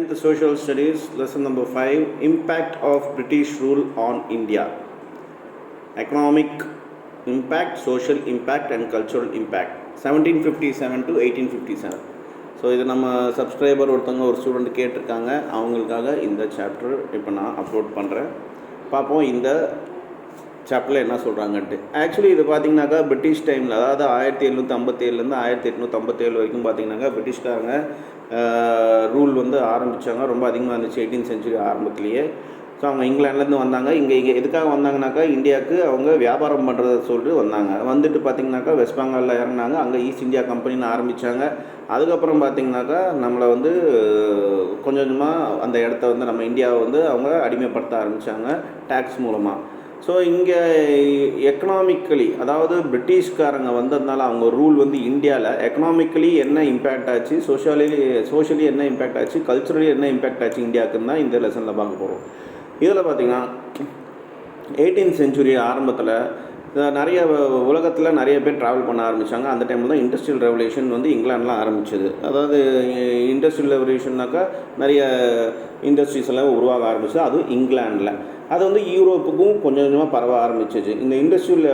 The Social Studies, lesson number 5, Impact of British Rule on India. Economic impact, social impact and cultural impact. 1757 to 1857. So இது நம்ம subscriber ஒரு student கேட்டிருக்காங்க, அவங்களுக்காக இந்த chapter இப்போ நான் அப்லோட் பண்ணுறேன். பார்ப்போம் இந்த சாப்டரில் என்ன சொல்கிறாங்கன்ட்டு. ஆக்சுவலி இது பார்த்திங்கனாக்கா பிரிட்டிஷ் டைமில், அதாவது 1757லேருந்து 1857 வரைக்கும் பார்த்திங்கனாக்கா பிரிட்டிஷ்காரங்க ரூல் ஆரம்பித்தாங்க. ரொம்ப அதிகமாக இருந்துச்சு 18th century ஆரம்பத்துலேயே. ஸோ அவங்க இங்கிலாந்துலேருந்து வந்தாங்க. இங்கே எதுக்காக வந்தாங்கனாக்கா இந்தியாவுக்கு அவங்க வியாபாரம் பண்ணுறத சொல்லிட்டு வந்தாங்க. வந்துட்டு பார்த்திங்கனாக்கா வெஸ்ட் பெங்காலில் இறங்கினாங்க. அங்கே ஈஸ்ட் இந்தியா கம்பெனின்னு ஆரம்பித்தாங்க. அதுக்கப்புறம் பார்த்திங்கனாக்கா நம்மளை கொஞ்சம் கொஞ்சமாக அந்த இடத்த நம்ம இந்தியாவை அவங்க அடிமைப்படுத்த ஆரம்பித்தாங்க டேக்ஸ் மூலமாக. ஸோ இங்கே எக்கனாமிக்கலி, அதாவது பிரிட்டிஷ்காரங்க வந்ததுனால அவங்க ரூல் இந்தியாவில் எக்கனாமிக்கலி என்ன இம்பேக்ட் ஆச்சு, சோஷியலி என்ன இம்பேக்ட் ஆச்சு, கல்ச்சுரலி என்ன இம்பேக்ட் ஆச்சு இந்தியாவுக்குன்னு தான் இந்த லெசனில் பார்க்க போகிறோம். இதில் பார்த்திங்கன்னா 18th century ஆரம்பத்தில் நிறைய உலகத்தில் நிறைய பேர் ட்ராவல் பண்ண ஆரம்பித்தாங்க. அந்த டைமில் தான் இண்டஸ்ட்ரியல் ரெவல்யூஷன் இங்கிலாண்டில் ஆரம்பிச்சது. அதாவது இண்டஸ்ட்ரியல் ரெவல்யூஷன்னாக்கா நிறைய இண்டஸ்ட்ரீஸ் எல்லாம் உருவாக ஆரம்பிச்சு, அதுவும் இங்கிலாண்டில். அது யூரோப்புக்கும் கொஞ்சம் கொஞ்சமாக பரவ ஆரம்பிச்சிச்சு. இந்த இண்டஸ்ட்ரியல்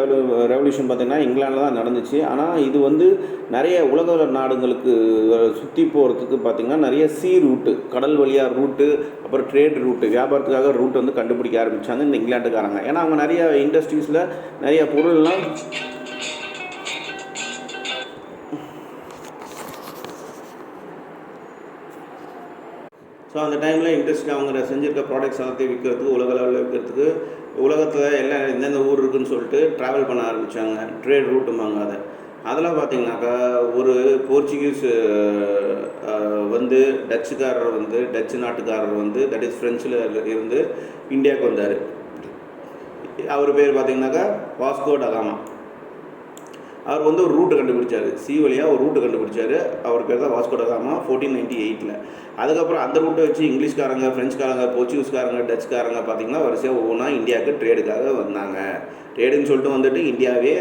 ரெவல்யூஷன் பார்த்திங்கன்னா இங்கிலாண்டில் தான் நடந்துச்சு. ஆனால் இது நிறைய உலக நாடுகளுக்கு சுற்றி போகிறதுக்கு பார்த்திங்கன்னா நிறைய ரூட்டு, கடல் வழியாக ரூட்டு, அப்புறம் ட்ரேட் ரூட்டு, வியாபாரத்துக்காக ரூட் கண்டுபிடிக்க ஆரம்பித்தாங்க இந்த இங்கிலாண்டுக்காரங்க. ஏன்னா அவங்க நிறைய இண்டஸ்ட்ரீஸில் நிறைய பொருள்லாம் ஸோ அந்த டைமில் இண்டஸ்ட்ரி அவங்க செஞ்சுருக்க ப்ராடக்ட்ஸ் எல்லாத்தையும் விற்கிறதுக்கு, உலக லெவலில் விற்கிறதுக்கு, உலகத்தில் எல்லாம் எந்தெந்த ஊர் இருக்குதுன்னு சொல்லிட்டு ட்ராவல் பண்ண ஆரம்பித்தாங்க. ட்ரேட் ரூட்டுமாங்க அதை. அதெல்லாம் பார்த்திங்கனாக்கா ஒரு போர்ச்சுகீஸ் டச்சுக்காரர் டச்சு நாட்டுக்காரர் தட் இஸ் ஃப்ரெஞ்சில் இருந்து இந்தியாவுக்கு வந்தார். அவர் பேர் பார்த்திங்கனாக்கா வாஸ்கோ ட காமா. அவர் ஒரு ரூட்டு கண்டுபிடிச்சார், சி வழியாக ஒரு ரூட்டு கண்டுபிடிச்சார். அவர் பேர் தான் வாஸ்கோ ட காமா 1498. அதுக்கப்புறம் அந்த ரூட்டை வச்சு இங்கிலீஷ்காரங்க, ஃப்ரெஞ்சுக்காரங்க, போர்ச்சுகீஸ்காரங்க, டச்சுக்காரங்க பார்த்திங்கன்னா வரிசையாக ஒவ்வொன்றா இந்தியாவுக்கு ட்ரேடுக்காக வந்தாங்க. ட்ரேடுன்னு சொல்லிட்டு இந்தியாவே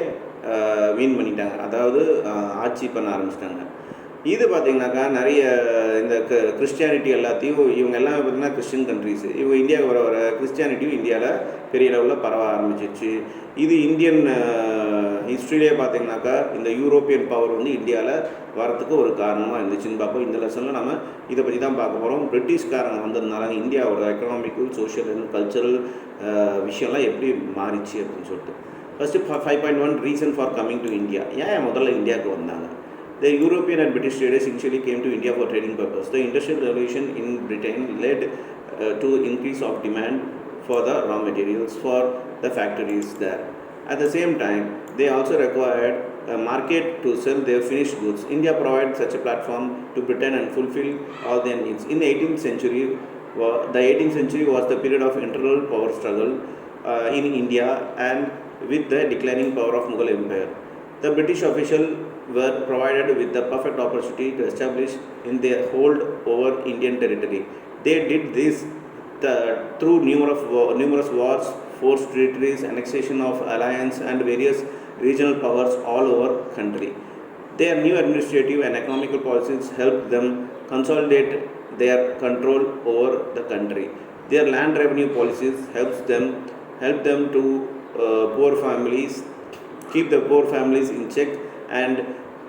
வீன் பண்ணிட்டாங்க, அதாவது ஆட்சி பண்ண ஆரம்பிச்சிட்டாங்க. இது பார்த்திங்கனாக்கா நிறைய இந்த கிறிஸ்டியானிட்டி எல்லாத்தையும், இவங்க எல்லாமே பார்த்திங்கன்னா கிறிஸ்டின் கண்ட்ரிஸ், இவங்க இந்தியாவுக்கு வர கிறிஸ்டியானிட்டியும் இந்தியாவில் பெரிய லெவலில் பரவ ஆரம்பிச்சிச்சு. இது இந்தியன் ஹிஸ்ட்ரியிலே பார்த்திங்கனாக்கா இந்த யூரோப்பியன் பவர் இந்தியாவில் வரத்துக்கு ஒரு காரணமாக இருந்துச்சுன்னு பார்ப்போம். இந்த லெசனில் நம்ம இதை பற்றி தான் பார்க்க போகிறோம். பிரிட்டிஷ்காரங்க வந்ததுனால இந்தியாவோட எக்கனாமிக்கல், சோஷியல் அண்ட் கல்ச்சரல் விஷயம்லாம் எப்படி மாறிச்சு அப்படின்னு சொல்லிட்டு. First 5.1 reason for coming to India. ஏன் முதல்ல இந்தியாவுக்கு வந்தாங்க? The European and British traders initially came to India for trading purpose. The Industrial Revolution in Britain led to increase of demand for the raw materials for the factories there. At the same time, they also required a market to sell their finished goods. India provided such a platform to Britain and fulfill all their needs. In the 18th century, the 18th century was the period of internal power struggle in India and with the declining power of Mughal Empire. The British officials were provided with the perfect opportunity to establish in their hold over Indian territory. They did this through numerous wars, forced territories, annexation of alliance and various regional powers all over country. Their new administrative and economical policies helped them consolidate their control over the country. Their land revenue policies helped them to poor families, keep the poor families in check and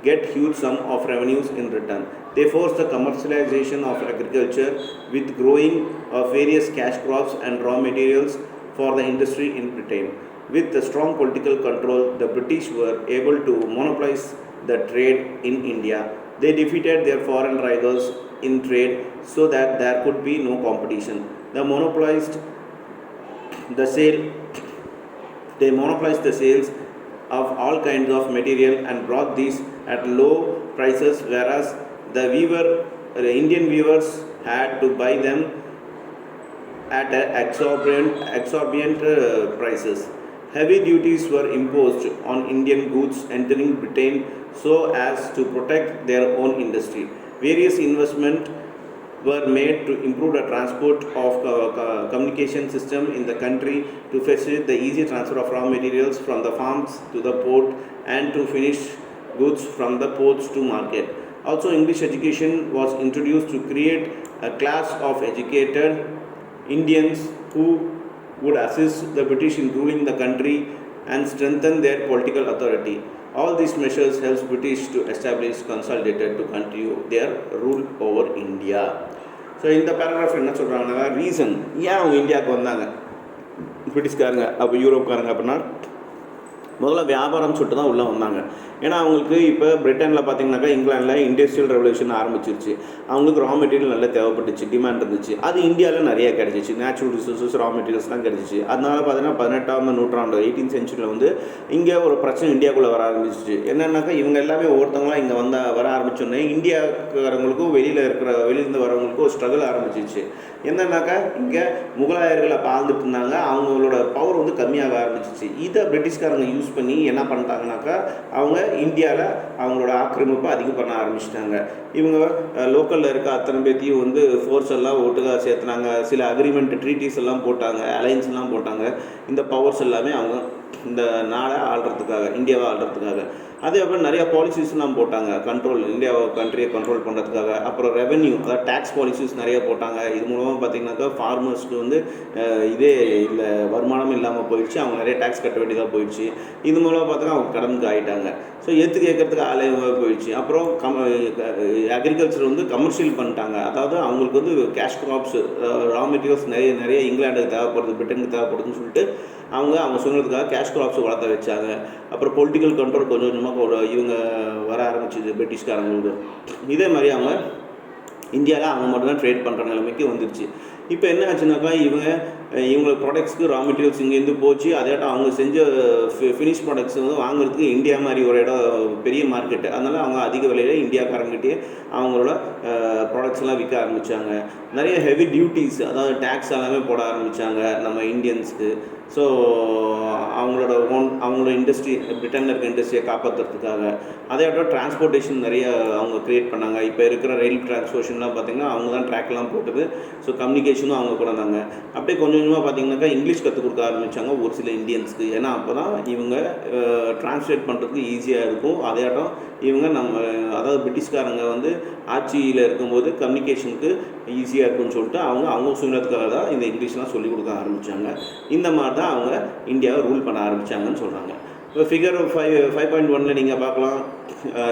get huge sum of revenues in return. They forced the commercialization of agriculture with growing of various cash crops and raw materials for the industry in Britain. With the strong political control, the British were able to monopolize the trade in India. They defeated their foreign rivals in trade so that there could be no competition. They monopolized the sales of all kinds of material and brought these at low prices, whereas the Indian weavers had to buy them at exorbitant prices. Heavy duties were imposed on Indian goods entering Britain so as to protect their own industry. Various investments were made to improve the transport of communication system in the country to facilitate the easy transfer of raw materials from the farms to the port and to finished goods from the ports to market. Also, English education was introduced to create a class of educated Indians who would assist the British in ruling the country and strengthen their political authority. All these measures helps British to establish consolidated to continue their rule over India. So இந்த paragraph என்ன சொல்கிறாங்கன்னா, reason ஏன் அவங்க இந்தியாவுக்கு வந்தாங்க பிரிட்டிஷ்காரங்க, அப்போ யூரோப்காரங்க அப்படின்னா முதல்ல வியாபாரம் சொல்லிட்டு தான் உள்ளே வந்தாங்க. ஏன்னா அவங்களுக்கு இப்போ பிரிட்டனில் பார்த்திங்கனாக்கா இங்கிலாண்டில் இண்டஸ்ட்ரியல் ரெவல்யூஷன் ஆரம்பிச்சிருச்சு. அவங்களுக்கு ரா மெட்டீரியல் நல்லா தேவைப்பட்டுச்சு, டிமாண்ட் இருந்துச்சு. அது இந்தியாவில் நிறைய கிடச்சிச்சு, நேச்சுரல் ரிசோர்ஸஸ் ரா மெட்டீரியல்ஸ்லாம் கிடச்சிச்சு. அதனால பார்த்தீங்கன்னா 18ஆம் நூற்றாண்டு 18th century வந்து இங்கே ஒரு பிரச்சனை இந்தியாவுக்குள்ளே வர ஆரம்பிச்சிச்சு. என்னென்னாக்கா இவங்க எல்லாமே ஒவ்வொருத்தவங்களாம் இங்கே வர ஆரம்பிச்சோன்னே இந்தியாக்காரங்களுக்கும் வெளியிலேருந்து வரவங்களுக்கும் ஒரு ஸ்ட்ரகிள் ஆரம்பிச்சிச்சு. என்னன்னாக்கா இங்கே முகலாயர்களை ஆழ்ந்துட்டு இருந்தாங்க, அவங்களோட பவர் வந்து கம்மியாக ஆரம்பிச்சிச்சு. இதை பிரிட்டிஷ்காரங்க யூஸ் பண்ணி என்ன பண்ணிட்டாங்கனாக்கா அவங்க இந்தியாவில் அவங்களோட ஆக்கிரமிப்பை அதிகம் பண்ண ஆரம்பிச்சிட்டாங்க. இவங்க லோக்கலில் இருக்க அத்தனை பேர்த்தையும் வந்து ஃபோர்ஸ் எல்லாம் ஒட்டுக்காக சேர்த்துனாங்க. சில அக்ரிமெண்ட் ட்ரீட்டிஸ் எல்லாம் போட்டாங்க, அலைன்ஸ்லாம் போட்டாங்க. இந்த பவர்ஸ் எல்லாமே அவங்க இந்த நாடை ஆள்றதுக்காக, இந்தியாவை ஆள்றதுக்காக. அதே அப்புறம் நிறையா பாலிசிஸ்லாம் போட்டாங்க, இந்தியாவை கண்ட்ரியை கண்ட்ரோல் பண்ணுறதுக்காக. அப்புறம் ரெவென்யூ, அதாவது டேக்ஸ் பாலிசிஸ் நிறைய போட்டாங்க. இது மூலமாக பார்த்திங்கனாக்கா ஃபார்மர்ஸ்க்கு வந்து இதே இல்லை, வருமானம் இல்லாமல் போயிடுச்சு. அவங்க நிறைய டேக்ஸ் கட்ட வேண்டியதாக போயிடுச்சு. இது மூலமாக பார்த்தீங்கன்னா அவங்க கடனுக்கு ஆகிட்டாங்க. ஸோ கேட்கறதுக்கு ஆலயமாக போயிடுச்சு. அப்புறம் அக்ரிகல்ச்சர் வந்து கமர்ஷியல் பண்ணிட்டாங்க. அதாவது அவங்களுக்கு வந்து கேஷ் கிராப்ஸ், ரா மெட்டீரியல்ஸ் நிறைய இங்கிலாண்டுக்கு தேவைப்படுது, பிரிட்டனுக்கு தேவைப்படுதுன்னு சொல்லிட்டு அவங்க சுதந்திரத்துக்காக கேஷ் கிராப்ஸ் வளர்த்த வச்சாங்க. அப்புறம் பொலிட்டிக்கல் கண்ட்ரோல் கொஞ்சம் கொஞ்சமாக இவங்க வர ஆரம்பிச்சிது பிரிட்டிஷ்காரங்களுக்கு. இதே மாதிரி அவங்க இந்தியாவில் அவங்க மட்டும் தான் ட்ரேட் பண்ணுற நிலைமைக்கு வந்துடுச்சு. இப்போ என்ன ஆச்சுனாக்கா இவங்க ப்ராடக்ட்ஸ்க்கு ரா மெட்டீரியல்ஸ் இங்கேருந்து போச்சு. அதேட்டம் அவங்க செஞ்ச ஃபினிஷ் ப்ராடக்ட்ஸ் வந்து வாங்குறதுக்கு இந்தியா மாதிரி ஒரு பெரிய மார்க்கெட்டு. அதனால் அவங்க அதிக விலையில் இந்தியாக்காரங்கிட்டே அவங்களோட ப்ராடக்ட்ஸ்லாம் விற்க ஆரம்பித்தாங்க. நிறைய ஹெவி டியூட்டிஸ், அதாவது டேக்ஸ் எல்லாமே போட ஆரம்பித்தாங்க நம்ம இந்தியன்ஸுக்கு. ஸோ அவங்களோட இண்டஸ்ட்ரி, பிரிட்டனில் இருக்க இண்டஸ்ட்ரியை காப்பாற்றுறதுக்காக. அதேட்டம் டிரான்ஸ்போர்ட்டேஷன் நிறைய அவங்க க்ரியேட் பண்ணாங்க. இப்போ இருக்கிற ரயில் டிரான்ஸ்போர்ட்டேஷன்லாம் பார்த்திங்கன்னா அவங்க தான் ட்ராக்லாம் போட்டது. ஸோ கம்யூனிகேஷனும் அவங்க கூட இருந்தாங்க. அப்படியே கொஞ்சம் கொஞ்சமாக பார்த்திங்கனாக்கா இங்கிலீஷ் கற்றுக் கொடுக்க ஆரம்பித்தாங்க ஒரு சில இந்தியன்ஸுக்கு. ஏன்னா அப்போ தான் இவங்க டிரான்ஸ்லேட் பண்ணுறதுக்கு ஈஸியாக இருக்கும். அதேட்டம் இவங்க அதாவது பிரிட்டிஷ்காரங்க வந்து ஆட்சியில் இருக்கும்போது கம்யூனிகேஷனுக்கு ஈஸியாக இருக்குன்னு சொல்லிட்டு அவங்க சுதந்திரத்துக்காக தான் இந்த இங்கிலீஷ்லாம் சொல்லிக் கொடுக்க ஆரம்பித்தாங்க. இந்த மாதிரி தான் அவங்க இந்தியாவை ரூல் பண்ண ஆரம்பித்தாங்கன்னு சொல்கிறாங்க. இப்போ ஃபிகர் 5.1 நீங்கள் பார்க்கலாம்.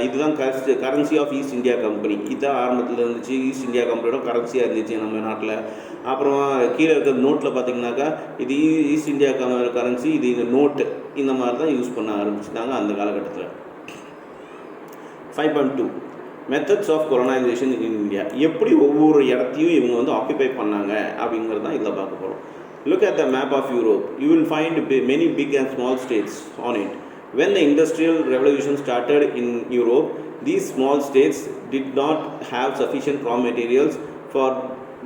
இதுதான் currency of East India company. இதுதான் ஆரம்பத்தில் இருந்துச்சு, ஈஸ்ட் இந்தியா கம்பெனியோட கரன்சியாக இருந்துச்சு நம்ம நாட்டில். அப்புறம் கீழே இருக்கிற நோட்டில் பார்த்திங்கனாக்கா இது ஈஸ்ட் இந்தியா கரன்சி, இது நோட்டு, இந்த மாதிரி தான் யூஸ் பண்ண ஆரம்பிச்சிட்டாங்க அந்த காலகட்டத்தில். 5.2 methods of colonisation in India. எப்படி ஒவ்வொரு இடத்தையும் இவங்க வந்து ஆக்குபை பண்ணாங்க அப்படிங்கிறது தான் இதில் பார்க்க போகிறோம். Look at the map of Europe. You will find many big and small states on it. When the Industrial Revolution started in Europe, these small states did not have sufficient raw materials for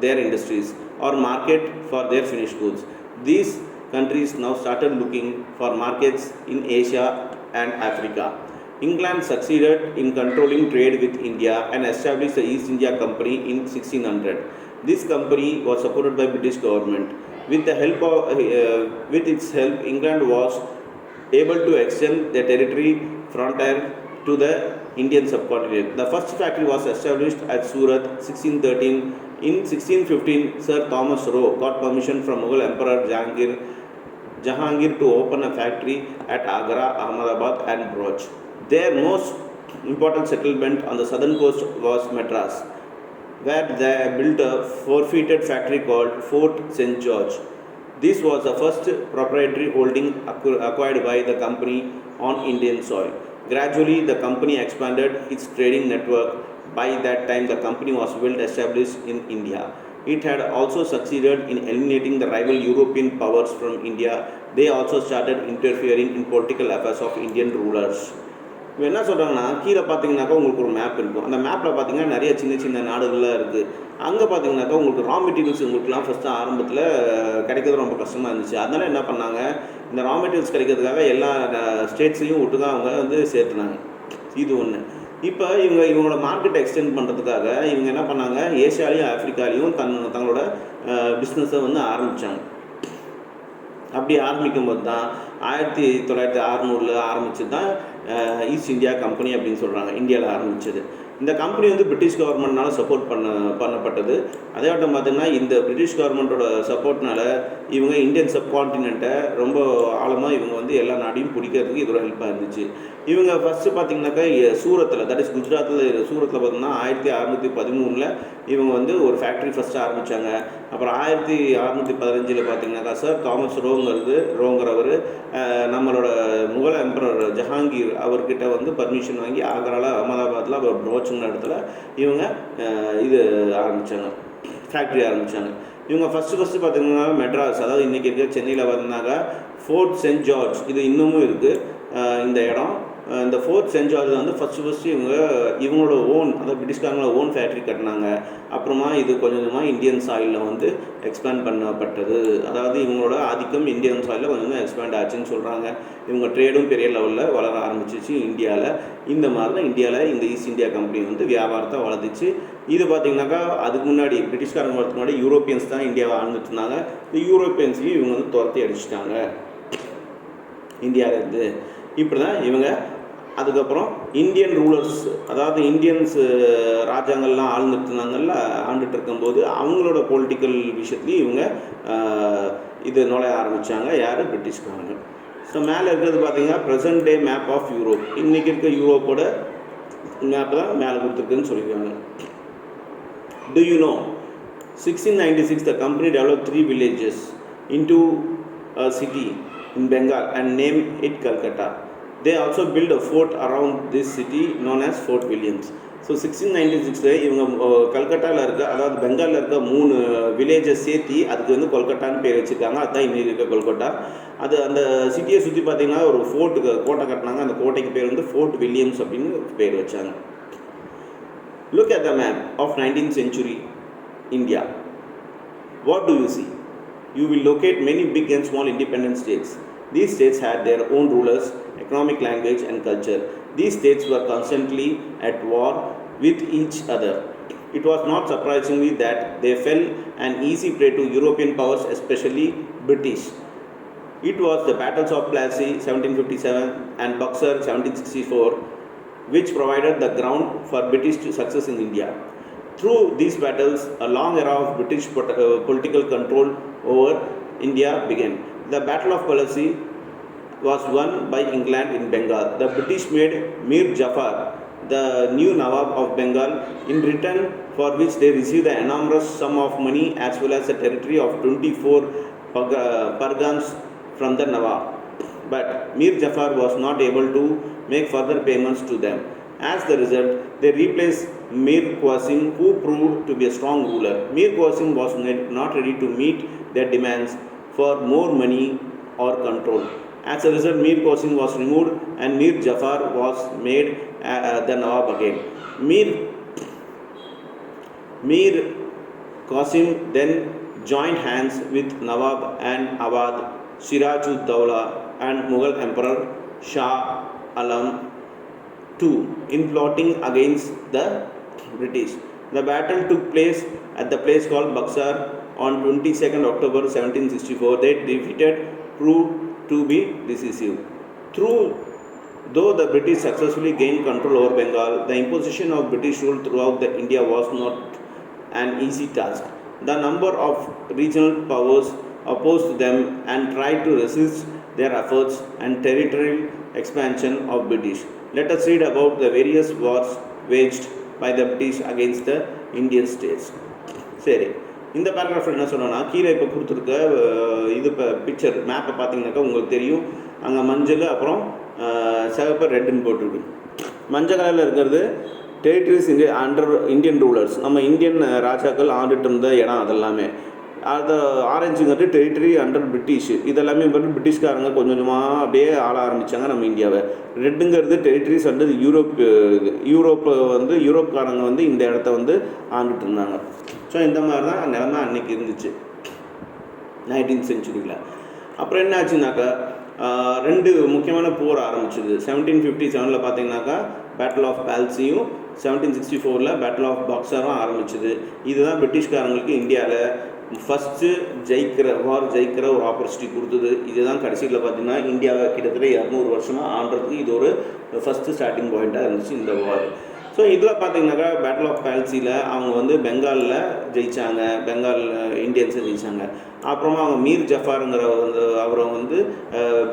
their industries or market for their finished goods. These countries now started looking for markets in Asia and Africa. England succeeded in controlling trade with India and established the East India Company in 1600. This company was supported by British government. With its help, England was able to extend their territory frontier to the Indian subcontinent. The first factory was established at Surat 1613. In 1615, Sir Thomas Roe got permission from Mughal Emperor Jahangir to open a factory at Agra, Ahmedabad and Bhuj. Their most important settlement on the southern coast was Madras, where they built a fortified factory called Fort St. George. This was the first proprietary holding acquired by the company on Indian soil. Gradually, the company expanded its trading network. By that time, the company was well established in India. It had also succeeded in eliminating the rival European powers from India. They also started interfering in political affairs of Indian rulers. இப்போ என்ன சொல்கிறாங்கன்னா, கீழே பார்த்தீங்கன்னாக்கா உங்களுக்கு ஒரு map இருக்கும். அந்த மேப்பில் பார்த்தீங்கன்னா நிறைய சின்ன சின்ன நாடுகள்லாம் இருக்குது. அங்கே பார்த்தீங்கன்னாக்கா உங்களுக்கு ரா மெட்டீரியல்ஸ் உங்களுக்குலாம் ஃபஸ்ட்டு ஆரம்பத்தில் கிடைக்கிறது ரொம்ப கஷ்டமாக இருந்துச்சு. அதனால் என்ன பண்ணாங்க, இந்த ரா மெட்டீரியல்ஸ் கிடைக்கிறதுக்காக எல்லா ஸ்டேட்ஸையும் விட்டுதான் அவங்க வந்து சேர்த்துனாங்க. இது ஒன்று. இப்போ இவங்களோட மார்க்கெட்டை எக்ஸ்டெண்ட் பண்ணுறதுக்காக இவங்க என்ன பண்ணாங்க, ஏஷியாலையும் ஆஃப்ரிக்காலையும் தங்களோட பிஸ்னஸை வந்து ஆரம்பித்தாங்க. அப்படி ஆரம்பிக்கும் போது தான் 1906 ஆரம்பித்து தான் ஈஸ்ட் இந்தியா கம்பெனி அப்படின்னு சொல்கிறாங்க, இந்தியாவில் ஆரம்பித்தது. இந்த கம்பெனி வந்து பிரிட்டிஷ் கவர்மெண்ட்னால சப்போர்ட் பண்ணப்பட்டது. அதே வட்டம் பார்த்திங்கன்னா இந்த பிரிட்டிஷ் கவர்மெண்ட்டோட சப்போர்ட்னால இவங்க இந்தியன் சப்கான்டினெண்ட்டை ரொம்ப ஆழமாக இவங்க வந்து எல்லா நாடையும் பிடிக்கிறதுக்கு இது ஒரு ஹெல்ப்பாக இருந்துச்சு. இவங்க ஃபஸ்ட்டு பார்த்திங்கனாக்கா சூரத்தில், தட் இஸ் குஜராத்தில் சூரத்தில் பார்த்திங்கன்னா 1613 இவங்க வந்து ஒரு ஃபேக்ட்ரி ஃபஸ்ட்டு ஆரம்பித்தாங்க. அப்புறம் 1615 பார்த்திங்கனாக்கா சார் தாமஸ் ரோங்கிறவர் நம்மளோட முகல் எம்பரர் ஜஹாங்கீர் அவர்கிட்ட வந்து பர்மிஷன் வாங்கி ஆக்ராவில் அகமதாபாத்தில் அப்புறம் ப்ரோச்சுங்கிற இடத்துல இவங்க இது ஆரம்பித்தாங்க, ஃபேக்ட்ரி ஆரம்பித்தாங்க. இவங்க ஃபஸ்ட்டு பார்த்திங்கன்னா மெட்ராஸ், அதாவது இன்றைக்கி இருக்க சென்னையில் பார்த்திங்கனாக்கா ஃபோர்ட் சென்ட் ஜார்ஜ், இது இன்னமும் இருக்குது இந்த இடம். இந்த ஃபோர்ட் சென்ட் ஜார்ஜ் வந்து ஃபஸ்ட்டு இவங்களோட ஓன், அதாவது பிரிட்டிஷ்காரங்களோட ஓன் ஃபேக்ட்ரி கட்டினாங்க. அப்புறமா இது கொஞ்சம் கொஞ்சமாக இந்தியன் சாயிலில் வந்து எக்ஸ்பேண்ட் பண்ணப்பட்டது. அதாவது இவங்களோட ஆதிக்கம் இந்தியன் சாயிலில் கொஞ்சம் கொஞ்சம் எக்ஸ்பேண்ட் ஆச்சுன்னு சொல்கிறாங்க. இவங்க ட்ரேடும் பெரிய லெவலில் வளர ஆரம்பிச்சிச்சு இந்தியாவில். இந்த மாதிரி தான் இந்தியாவில் இந்த ஈஸ்ட் இந்தியா கம்பெனி வந்து வியாபாரத்தை வளர்ந்துச்சு. இது பார்த்திங்கனாக்கா அதுக்கு முன்னாடி பிரிட்டிஷ்காரங்க வரதுக்கு முன்னாடி யூரோப்பியன்ஸ் தான் இந்தியாவை ஆழ்ந்துட்டு இருந்தாங்க. இந்த யூரோப்பியன்ஸையும் இவங்க வந்து துரத்தி அடிச்சிட்டாங்க இந்தியாவிலேருந்து. இப்படி தான் இவங்க அதுக்கப்புறம் இந்தியன் ரூலர்ஸ், அதாவது இந்தியன்ஸ் ராஜாங்கள்லாம் ஆண்டுட்டு இருக்கும்போது அவங்களோட பொலிட்டிக்கல் விஷயத்துலையும் இவங்க இது நுழைய ஆரம்பித்தாங்க. யார்? பிரிட்டிஷ்காரங்க. ஸோ மேலே இருக்கிறது பார்த்திங்கன்னா present day map of Europe. இன்றைக்கி இருக்க யூரோப்போட மேப் தான் மேலே கொடுத்துருக்குன்னு சொல்லியிருக்காங்க. Do you know 1696 the company developed 3 villages into a city in Bengal and named it Calcutta. They also built a fort around this city known as Fort Williams. So 1696 இவங்க கல்கட்டாவில் இருக்க, அதாவது பெங்காலில் இருக்க 3 வில்லேஜை சேர்த்தி அதுக்கு வந்து கொல்கட்டான்னு பேர் வச்சுருக்காங்க. அதுதான் இன்னைக்கு இருக்க கொல்கட்டா. அது அந்த சிட்டியை சுற்றி பார்த்திங்கன்னா ஒரு கோட்டை கட்டினாங்க. அந்த கோட்டைக்கு பேர் வந்து ஃபோர்ட் வில்லியம்ஸ் அப்படின்னு பேர் வச்சாங்க. Look at the map of 19th century India. What do you see? You will locate many big and small independent states. These states had their own rulers, economic language and culture. These states were constantly at war with each other. It was not surprisingly that they fell an easy prey to European powers, especially British. It was the battles of Plassey 1757 and Buxar 1764 which provided the ground for British success in India. Through these battles, a long era of British political control over India began. The Battle of Plassey was won by England in Bengal. The British made Mir Jafar the new Nawab of Bengal, in return for which they received an enormous sum of money as well as a territory of 24 pargans from the Nawab. But Mir Jafar was not able to make further payments to them. As the result, they replaced Mir Qasim, who proved to be a strong ruler. Mir Qasim was not ready to meet their demands for more money or control. As a result, Mir Qasim was removed and Mir Jafar was made the Nawab again. Mir Qasim then joined hands with Nawab and Awadh, Siraj-ud-Dawla and Mughal Emperor Shah Alam II in plotting against the British. The battle took place at the place called Buxar on 22nd October 1764. Their defeat proved to be decisive. Though the British successfully gained control over Bengal, the imposition of British rule throughout India was not an easy task. The number of regional powers opposed them and tried to resist their efforts and territorial expansion of British. Let us read about the various wars waged by the British against the Indian states. சரி, இந்த பேராகிராஃபில் என்ன சொன்னோன்னா, கீழே இப்போ கொடுத்துருக்க இது இப்போ picture மேப்பை பார்த்தீங்கன்னாக்கா உங்களுக்கு தெரியும். அங்கே மஞ்சள் அப்புறம் சிவப்பு ரெட்டுன்னு போட்டிருக்கு. மஞ்சள் கலரில் இருக்கிறது டெரிட்டரிஸ் அண்டர் இந்தியன் ரூலர்ஸ், நம்ம இந்தியன் ராஜாக்கள் ஆண்டுட்டு இருந்த இடம் அதெல்லாமே. அது ஆரஞ்சுங்கிறது டெரிட்டரி அண்டர் பிரிட்டிஷ். இதெல்லாமே வந்து பிரிட்டிஷ்காரங்க கொஞ்சம் கொஞ்சமாக அப்படியே ஆள ஆரம்பித்தாங்க நம்ம இந்தியாவை. ரெட்டுங்கிறது டெரிட்டரிஸ் அண்டர் யூரோப்பு வந்து யூரோப்காரங்க வந்து இந்த இடத்த வந்து ஆண்டுட்டு இருந்தாங்க. ஸோ இந்த மாதிரி தான் நிலைமை அன்றைக்கி இருந்துச்சு 19th centuryயில். அப்புறம் என்ன ஆச்சுனாக்கா, 2 முக்கியமான போர் ஆரம்பிச்சிது. 1757 பார்த்தீங்கன்னாக்கா பேட்டில் ஆஃப் பால்சியும் 1764 பேட்டில் ஆஃப் பாக்ஸரும் ஆரம்பிச்சிது. இதுதான் பிரிட்டிஷ்காரங்களுக்கு இந்தியாவில் ஃபஸ்ட்டு ஜெயிக்கிற ஒரு ஆப்பர்ச்சுனிட்டி கொடுத்தது. இதுதான் கடைசியில் பார்த்திங்கன்னா இந்தியாவை கிட்டத்தட்ட 200 வருஷமாக ஆண்டுறதுக்கு இது ஒரு ஃபஸ்ட்டு ஸ்டார்டிங் பாயிண்ட்டாக இருந்துச்சு இந்த வார். ஸோ இதில் பார்த்தீங்கன்னாக்கா பேட்டில் ஆஃப் பேல்சியில் அவங்க வந்து பெங்காலில் ஜெயித்தாங்க, பெங்கால் இந்தியன்ஸை ஜெயித்தாங்க. அப்புறமா அவங்க மீர் ஜஃபாருங்கிற அவரை வந்து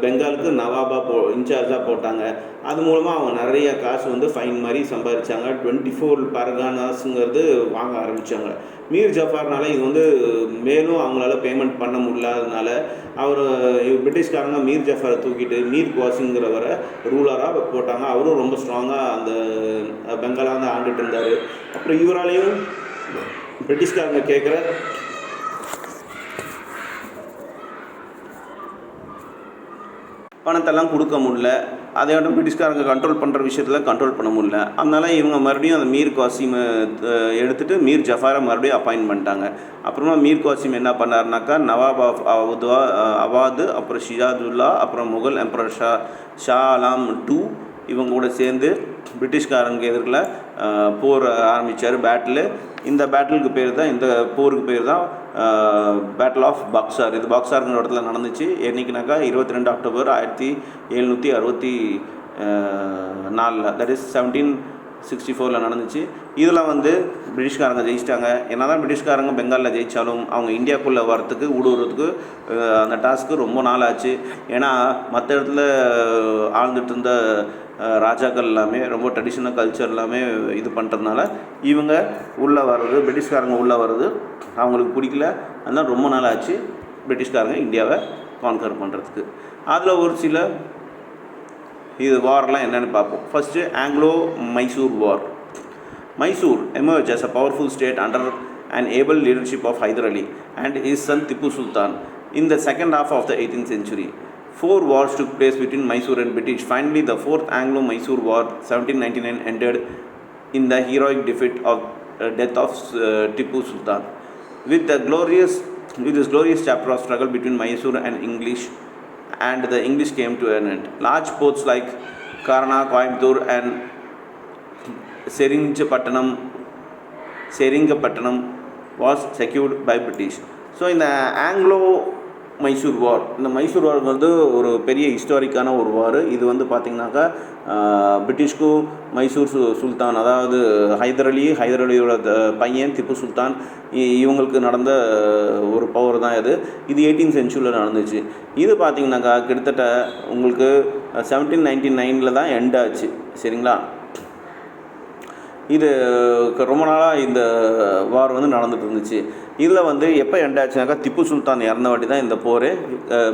பெங்காலுக்கு நவாபாக இன்சார்ஜாக போட்டாங்க. அது மூலமாக அவங்க நிறைய காசு வந்து ஃபைன் மாதிரி சம்பாதிச்சாங்க. 24 பர்கானாஸுங்கிறது வாங்க ஆரம்பித்தாங்க. மீர் ஜஃபார்னால இது வந்து மேலும் அவங்களால பேமெண்ட் பண்ண முடியாததுனால அவர் பிரிட்டிஷ்காரங்க மீர் ஜஃபாரை தூக்கிட்டு மீர் குவாசிங்கிறவரை ரூலராக போட்டாங்க. அவரும் ரொம்ப ஸ்ட்ராங்காக அந்த பெங்காலாக வந்து ஆண்டுட்டு இருந்தார். அப்புறம் இவராலையும் பிரிட்டிஷ்காரங்க கேட்குற பணத்தெல்லாம் கொடுக்க முடியல. அதையோட பிரிட்டிஷ்காரங்க கண்ட்ரோல் பண்ணுற விஷயத்தில் கண்ட்ரோல் பண்ண முடியல. அதனால இவங்க மறுபடியும் அந்த மீர் குவாசிமை எடுத்துகிட்டு மீர் ஜஃபாரை மறுபடியும் அப்பாயின்ட் பண்ணிட்டாங்க. அப்புறமா மீர் குவாசிம் என்ன பண்ணாருனாக்கா நவாப் ஆஃப் அவாது, அப்புறம் ஷிஜாதுல்லா, அப்புறம் முகல் எம்பரர் ஷா ஆலம் II இவங்க கூட சேர்ந்து பிரிட்டிஷ்காரங்க எதிர்க்கில் போர் ஆரம்பித்தார், பேட்டில். இந்த பேட்டிலுக்கு பேர் தான், இந்த போருக்கு பேர் தான் பேட்டில் ஆஃப் பக்சார். இது பக்சாருங்கிற இடத்துல நடந்துச்சு. என்றைக்குனாக்கா 22 அக்டோபர் 1764, தட் இஸ் 1764 நடந்துச்சு. இதில் வந்து பிரிட்டிஷ்காரங்க ஜெயிச்சிட்டாங்க. என்ன தான் பிரிட்டிஷ்காரங்க பெங்காலில் ஜெயித்தாலும் அவங்க இந்தியாவுக்குள்ளே வரத்துக்கு ஊடுருவதுக்கு அந்த டாஸ்க்கு ரொம்ப நாள் ஆச்சு. ஏன்னா மற்ற இடத்துல ஆழ்ந்துட்டு இருந்த ராஜாக்கள் எல்லாமே ரொம்ப ட்ரெடிஷ்னல் கல்ச்சர் எல்லாமே இது பண்ணுறதுனால இவங்க உள்ளே வர்றது, பிரிட்டிஷ்காரங்க உள்ளே வர்றது அவங்களுக்கு பிடிக்கல. அதனால் ரொம்ப நாள் ஆச்சு பிரிட்டிஷ்காரங்க இந்தியாவை கான்கர் பண்ணுறதுக்கு. அதில் ஒரு சில இது வார்லாம் என்னென்னு பார்ப்போம். First ஆங்கிலோ-மைசூர் war. Mysore emerged as a powerful state under an able leadership of Hyder Ali and his son Tipu Sultan in the second half of the 18th century. 4 wars took place between Mysore and British. Finally, the 4th Anglo-Mysore War, 1799, ended in the heroic defeat of death of Tipu Sultan. With this glorious chapter of struggle between Mysore and English, and the English came to an end. Large ports like Karna, Coimbatore, and Seringapatanam was secured by British. So இந்த ஆங்கிலோ-மைசூர் வார், இந்த மைசூர் வார் வந்து ஒரு பெரிய ஹிஸ்டாரிக்கான ஒரு வார். இது வந்து பார்த்திங்கனாக்கா பிரிட்டிஷ்க்கும் மைசூர் சுல்தான், அதாவது ஹைதர் அலியோட பையன் திப்பு சுல்தான், இவங்களுக்கு நடந்த ஒரு பவர் தான் இது. இது 18th சென்ச்சுரியில் நடந்துச்சு. இது பார்த்திங்கனாக்கா கிட்டத்தட்ட உங்களுக்கு 1799 தான் எண்ட் ஆச்சு. சரிங்களா? இது ரொம்ப நாளாக இந்த வார் வந்து நடந்துகிட்டு இருந்துச்சு. இதில் வந்து எப்போ எண்ட் ஆச்சுனாக்கா திப்பு சுல்தான் இறந்த வாட்டி தான் இந்த போரே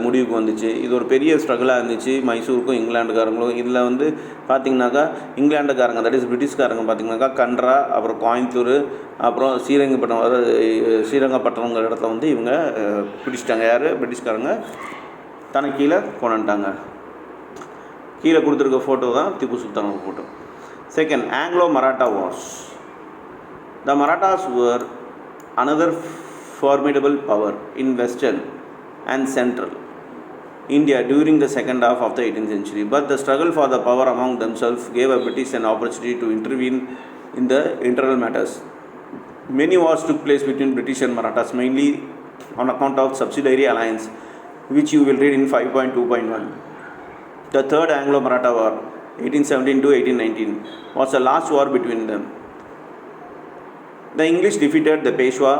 முடிவுக்கு வந்துச்சு. இது ஒரு பெரிய ஸ்ட்ரகிளாக இருந்துச்சு மைசூருக்கும் இங்கிலாண்டுக்காரங்களும். இதில் வந்து பார்த்திங்கனாக்கா இங்கிலாண்டுக்காரங்க, தட் இஸ் பிரிட்டிஷ்காரங்க பார்த்திங்கனாக்கா கண்ட்ரா, அப்புறம் கோயம்புத்தூர், அப்புறம் ஸ்ரீரங்கப்பட்டினம், அதாவது ஸ்ரீரங்கப்பட்டினங்கிற இடத்துல வந்து இவங்க பிடிச்சிட்டாங்க. யார்? பிரிட்டிஷ்காரங்க தனக்கு கீழே கொண்டுட்டாங்க. கீழே கொடுத்துருக்க ஃபோட்டோ தான் திப்பு சுல்தானோட photo. Second, Anglo-Maratha Wars. The Marathas were another formidable power in western and central India during the second half of the 18th century. But the struggle for the power among themselves gave a British an opportunity to intervene in the internal matters. Many wars took place between British and Marathas, mainly on account of subsidiary alliance, which you will read in 5.2.1. The Third Anglo-Maratha War, 1817 to 1819, was a last war between them. The English defeated the Peshwa,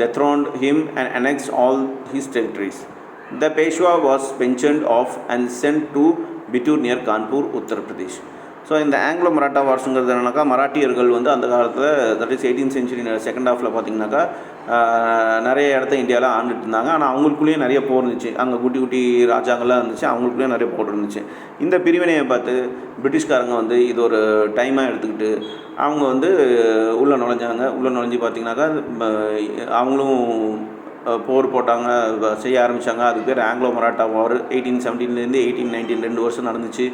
dethroned him and annexed all his territories. The Peshwa was pensioned off and sent to Bitur near Kanpur, Uttar Pradesh. So இந்த Anglo Maratha வார்ஸுங்கிறது என்னன்னாக்கா மராட்டியர்கள் வந்து அந்த காலத்தில், that is 18th century second ஹாஃபில் பார்த்திங்கனாக்கா நிறைய இடத்த இந்தியாவில் ஆண்டுட்டு இருந்தாங்க. ஆனால் அவங்களுக்குள்ளேயே நிறைய போர் இருந்துச்சு. அங்கே குட்டி குட்டி ராஜாங்கள்லாம் இருந்துச்சு, அவங்களுக்குள்ளேயே நிறைய போர் இருந்துச்சு. இந்த பிரிவினையை பார்த்து பிரிட்டிஷ்காரங்க வந்து இது ஒரு டைமாக எடுத்துக்கிட்டு அவங்க வந்து உள்ளே நுழைஞ்சாங்க. உள்ளே நுழைஞ்சி பார்த்திங்கனாக்கா அவங்களும் போர் போட்டாங்க, செய்ய ஆரம்பித்தாங்க. அதுக்கு பேர் ஆங்கிலோ மராட்டா வார். 1817 1819 2 வருஷம் நடந்துச்சு.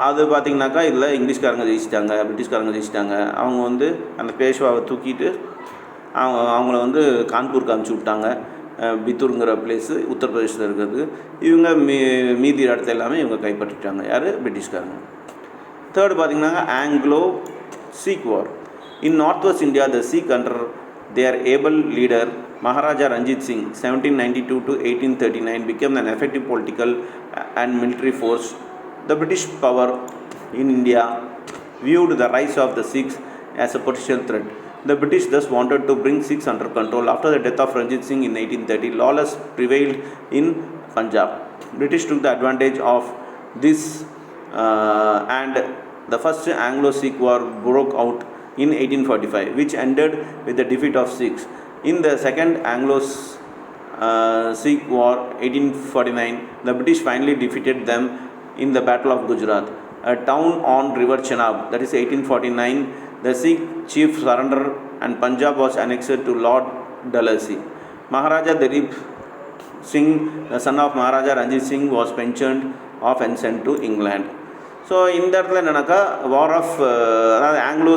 அது பார்த்திங்கனாக்கா இதில் இங்கிலீஷ்காரங்க ஜெயிச்சிட்டாங்க, பிரிட்டிஷ்காரங்க ஜெயிச்சிட்டாங்க. அவங்க வந்து அந்த பேஷ்வாவை தூக்கிட்டு அவங்கள வந்து கான்பூருக்கு அனுப்பிச்சி விட்டாங்க. பித்தூருங்கிற பிளேஸு உத்தரப்பிரதேசத்தில் இருக்கிறது. இவங்க மீதி இடத்த எல்லாமே இவங்க கைப்பற்றிட்டாங்க. யார்? பிரிட்டிஷ்காரங்க. தேர்டு பார்த்திங்கனாக்கா Anglo Sikh war. In north west India, the Sikh under their able leader Maharaja Ranjit Singh 1792 to 1839 became an effective political and military force. The British power in India viewed the rise of the Sikhs as a potential threat. The British thus wanted to bring Sikhs under control. After the death of Ranjit Singh in 1830, lawlessness prevailed in Punjab. British took the advantage of this and the first Anglo-Sikh war broke out in 1845, which ended with the defeat of Sikhs. In the second Anglo-Sikh war, 1849, the British finally defeated them in the Battle of Gujarat, a town on River Chenab. That is 1849. The Sikh chief surrendered and Punjab was annexed to Lord Dalhousie. Maharaja Dalip Singh, the son of Maharaja Ranjit Singh, was pensioned off and sent to England. So இந்த இடத்துல என்னன்னாக்கா வார் of அதாவது Anglo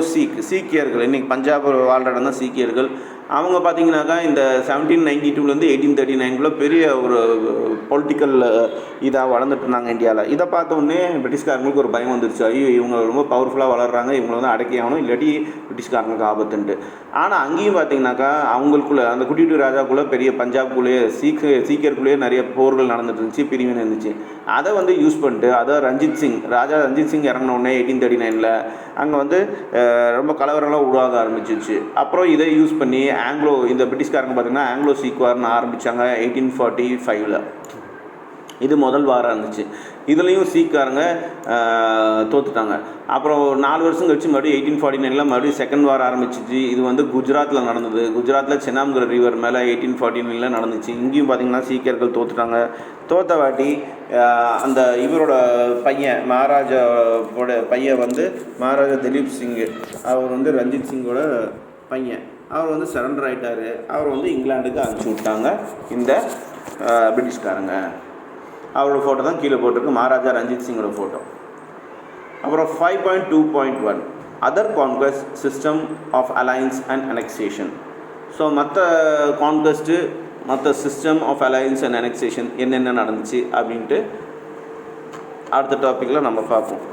சீக்கியர்கள் இன்றைக்கி பஞ்சாப் வாழ்கிற இடம் தான் சீக்கியர்கள். அவங்க பார்த்திங்கனாக்கா இந்த 1792 1839 பெரிய ஒரு பொலிட்டிக்கல் இதாக வளர்ந்துட்டு இருந்தாங்க இந்தியாவில். இதை பார்த்தோன்னே பிரிட்டிஷ்காரங்களுக்கு ஒரு பயம் வந்துருச்சு, ஐயோ இவங்க ரொம்ப பவர்ஃபுல்லாக வளர்கிறாங்க, இவங்களை வந்து அடக்கி ஆகணும், இல்லாட்டி பிரிட்டிஷ்காரங்களுக்கு ஆபத்துன்ட்டு. ஆனால் அங்கேயும் பார்த்திங்கனாக்கா அவங்களுக்குள்ளே அந்த குட்டிட்டு ராஜாக்குள்ளே பெரிய பஞ்சாப்குள்ளேயே சீக்கியருக்குள்ளேயே நிறைய போர்கள் நடந்துட்டு இருந்துச்சு, பிரிவினை இருந்துச்சு. அதை வந்து யூஸ் பண்ணிட்டு அதை ராஜா ரஞ்சித் சிங் இறங்கினோடனே 1839 அங்கே வந்து ரொம்ப கலவரம்லாம் உருவாக ஆரம்பிச்சிருச்சு. அப்புறம் இதை யூஸ் பண்ணி இந்த பிரிட்டிஷ்காரங்க பார்த்திங்கன்னா ஆங்கிலோ சீக் வார்னு ஆரம்பித்தாங்க 1845. இது முதல் வாரம் இருந்துச்சு. இதுலேயும் சீக்காரங்க தோற்றுட்டாங்க. அப்புறம் 4 வருஷம் கழிச்சு மறுபடியும் 1849 மறுபடியும் செகண்ட் வார் ஆரம்பிச்சிச்சு. இது வந்து குஜராத்தில் நடந்தது. குஜராத்தில் சென்னாம்கிற ரிவர் மேலே 1849 நடந்துச்சு. இங்கேயும் பார்த்திங்கன்னா சீக்கியர்கள் தோற்றுட்டாங்க. தோற்ற வாட்டி அந்த இவரோட பையன் மகாராஜாவோட பையன் வந்து மகாராஜா திலீப் சிங், அவர் வந்து ரஞ்சித் சிங்கோட பையன், அவர் வந்து சரண்டர் ஆகிட்டார். அவர் வந்து இங்கிலாந்துக்கு அனுப்பிச்சி விட்டாங்க இந்த பிரிட்டிஷ்காரங்க. அவரோட ஃபோட்டோ தான் கீழே போட்டிருக்கு, மகாராஜா ரஞ்சித் சிங்கோட ஃபோட்டோ. அப்புறம் 5.2.1 other conquest system of alliance and annexation. So மற்ற கான்குவெஸ்ட்டு மற்ற system of alliance and annexation என்னென்ன நடந்துச்சு அப்படின்ட்டு அடுத்த டாப்பிக்கில் நம்ம பார்ப்போம்.